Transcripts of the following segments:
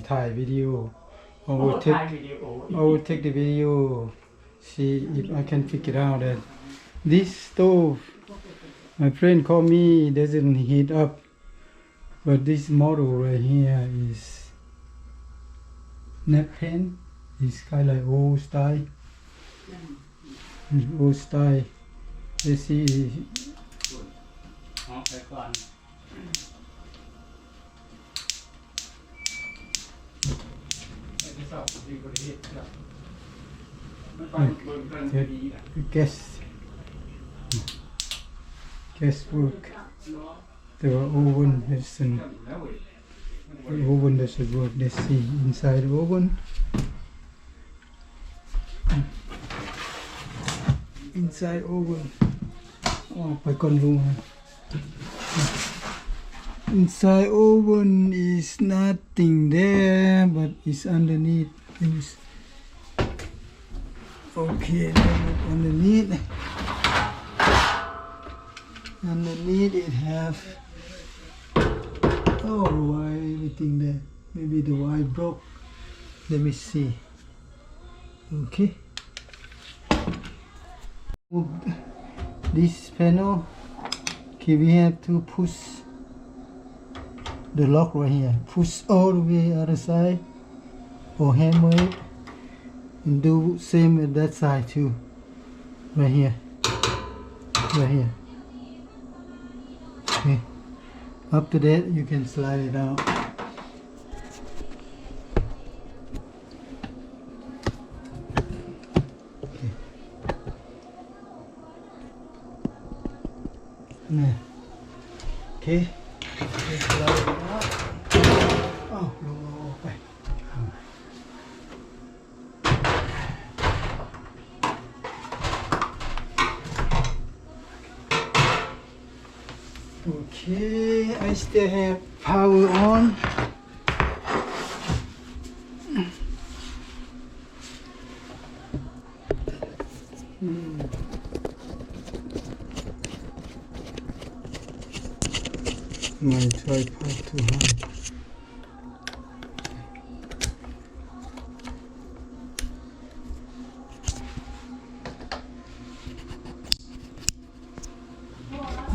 ถ่ายวิดีโอ I โอ้ will ถ่าย take วิดีโอ I will take the video see if I can figure out that this stove my friend called me doesn't heat up but this model right here is napkin is kind of like old style old style let's see เอาไปก่อน guess work the oven doesn't the oven doesn't work let's see inside the oven inside oven ออกไปก่อนลุง inside oven is nothing there but it's underneath is okay look underneath it have oh why everything there maybe the wire broke let me see okay move this panel okay we have to push the lock right here push all the way other side or hammer it and do same at that side too right here okay after that you can slide it out okay yeah. Okay just slide it out oh ลงออกไปOkay, I still have power on. My tripod too high.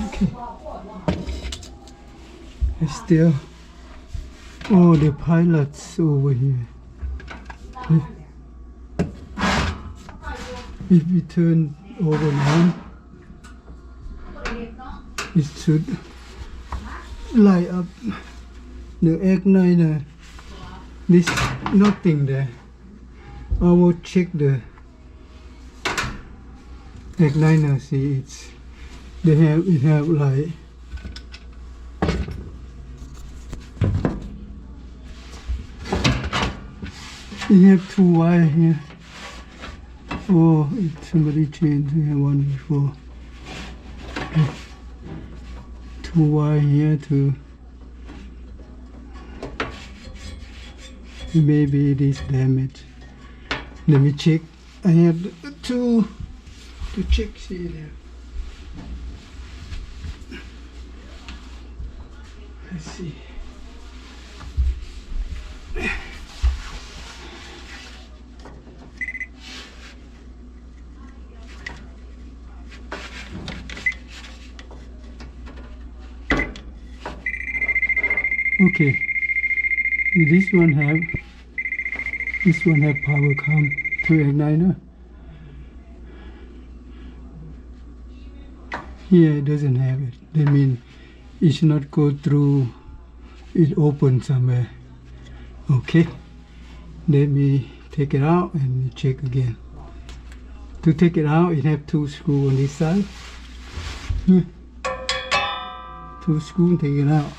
Okay. Still, oh, the pilots over here. If we turn over on, it should light up the igniter. This nothing there. I will check the igniter. See, it have light. We have two wires here. Oh, somebody changed. We have one before. Okay. Two wires here to. Maybe it is damaged. Let me check. I have two to check. See there. Let's see. Okay, this one have power come to igniter. Here it doesn't have it. That means it should not go through. It open somewhere. Okay, let me take it out and check again. To take it out, it have two screws on this side. Here. Two screws, take it out.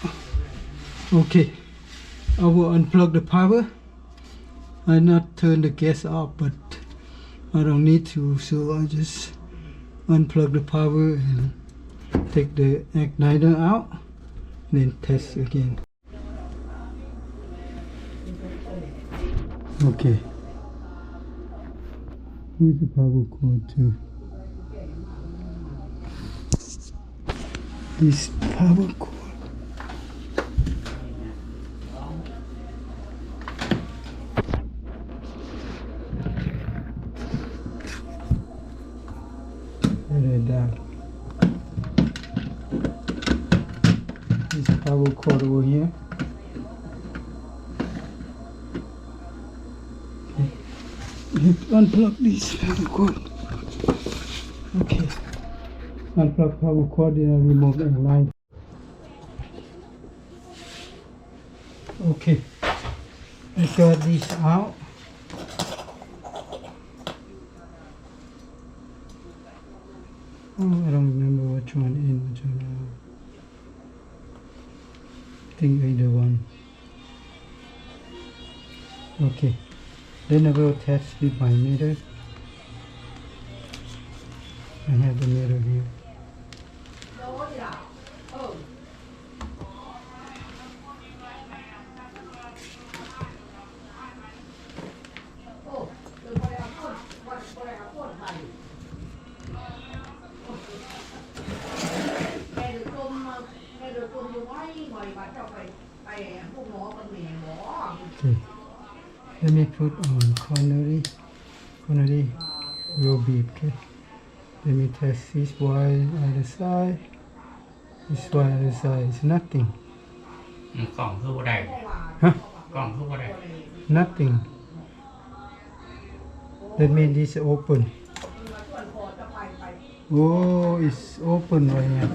Okay, I will unplug the power. I not turn the gas off, but I don't need to, so I just unplug the power and take the igniter out, and then test again. Okay, here's the power cord too. This power cord. need to unplug this power cord. Okay. Unplug power cord and remove the line. Okay. I got this out. Oh, I don't remember which one in, which one out. I think either one. Okay. Then I will test with my mirror. I have the mirror here. Okay. Let me put on coronary will beep. Okay. Let me test this wire other side. This wire other side is nothing. กล่องคือบ่ได้ Huh? กล่องคือบ่ได้ Nothing. That means this open. Oh, it's open right here.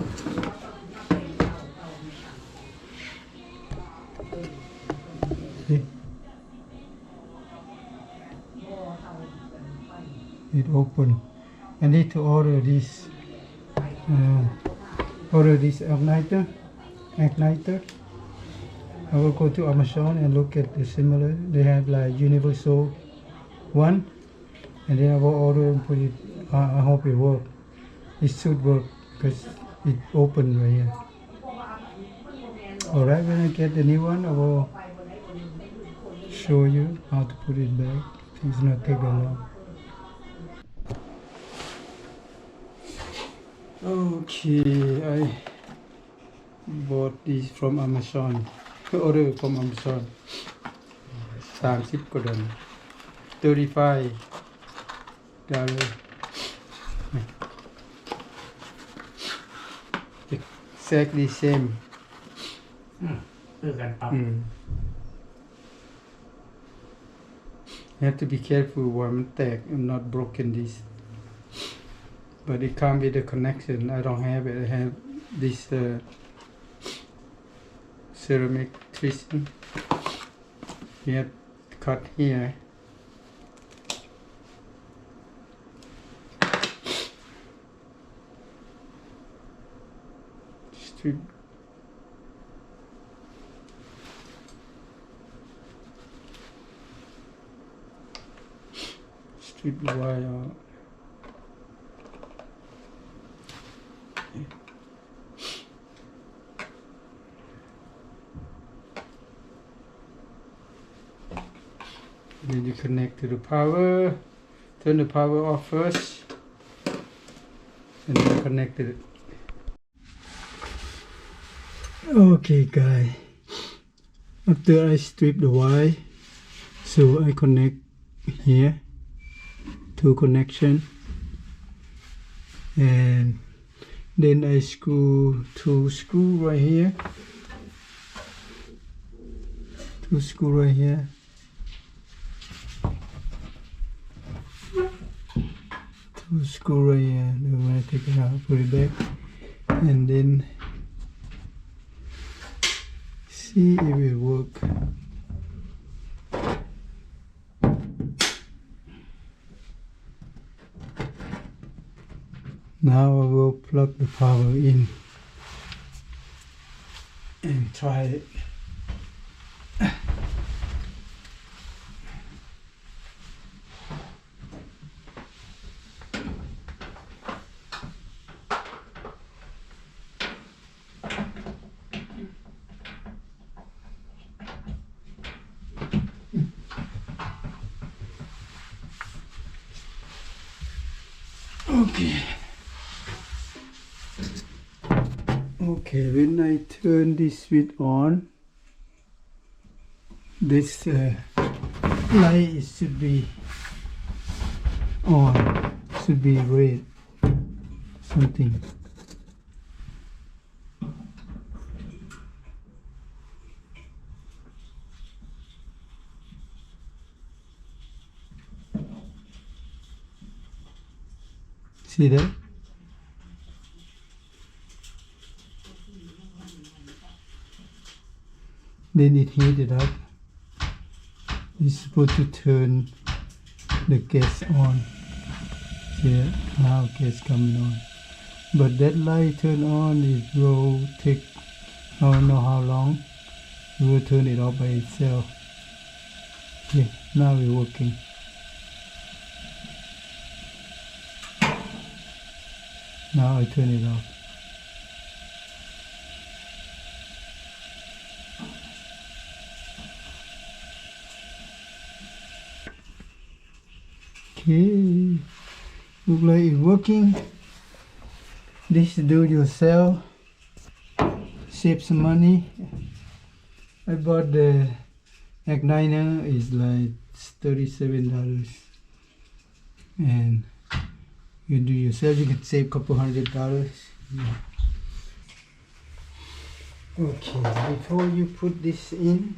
See? It open. I need to order this. Order this igniter. I will go to Amazon and look at the similar. They have like universal one, and then I will order and put it. I hope it works. It should work because it open right here. Alright, when I get the new one, I will show you how to put it back. It's not take that long. Okay, I bought this from Amazon. Order from Amazon. 30 กว่าดอล35 dollar. Exactly same. คือกันปั๊บ You have to be careful whenมันแตก I'm not broken this. But it comes with the connection. I don't have it. I have this ceramic twisting. You have to cut here. Strip. Strip the wire out. Then you connect to the power. Turn the power off first, and then connect it. Okay, guys. After I strip the wire, so I connect here, two connection, and then I screw two screw right here, two screw right here. Two screw right here. Then when I take it out, put it back, and then see if it work. Now I will plug the power in and try it. Okay. Okay, when I turn this switch on, this light should be on, should be red, something. See that? Then it heated up. You're supposed to turn the gas on. See that? Now gas coming on. But that light turn on, it will take I don't know how long. It will turn it off by itself. Okay, now we're working. Now I turn it off. Okay, look like it's working. This do it yourself. Save some money. I bought the igniter, is like $37, and you do yourself, you can save a couple $100. Yeah. Okay, before you put this in,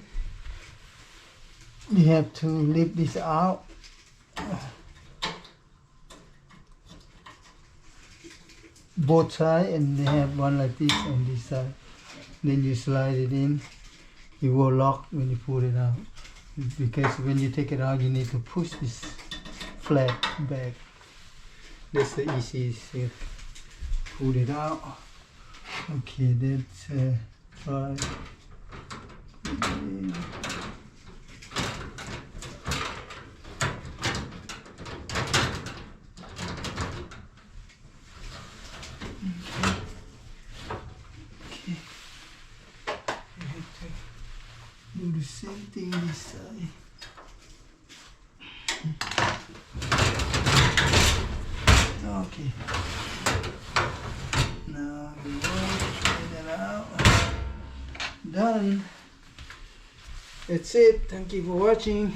you have to lift this out. Both sides, and they have one like this on this side. Then you slide it in. It will lock when you pull it out. Because when you take it out, you need to push this flat back. That's the easiest to pull it out. Okay, that's right. Do the same thing this side. Okay. Now we will try that out. Done. That's it. Thank you for watching.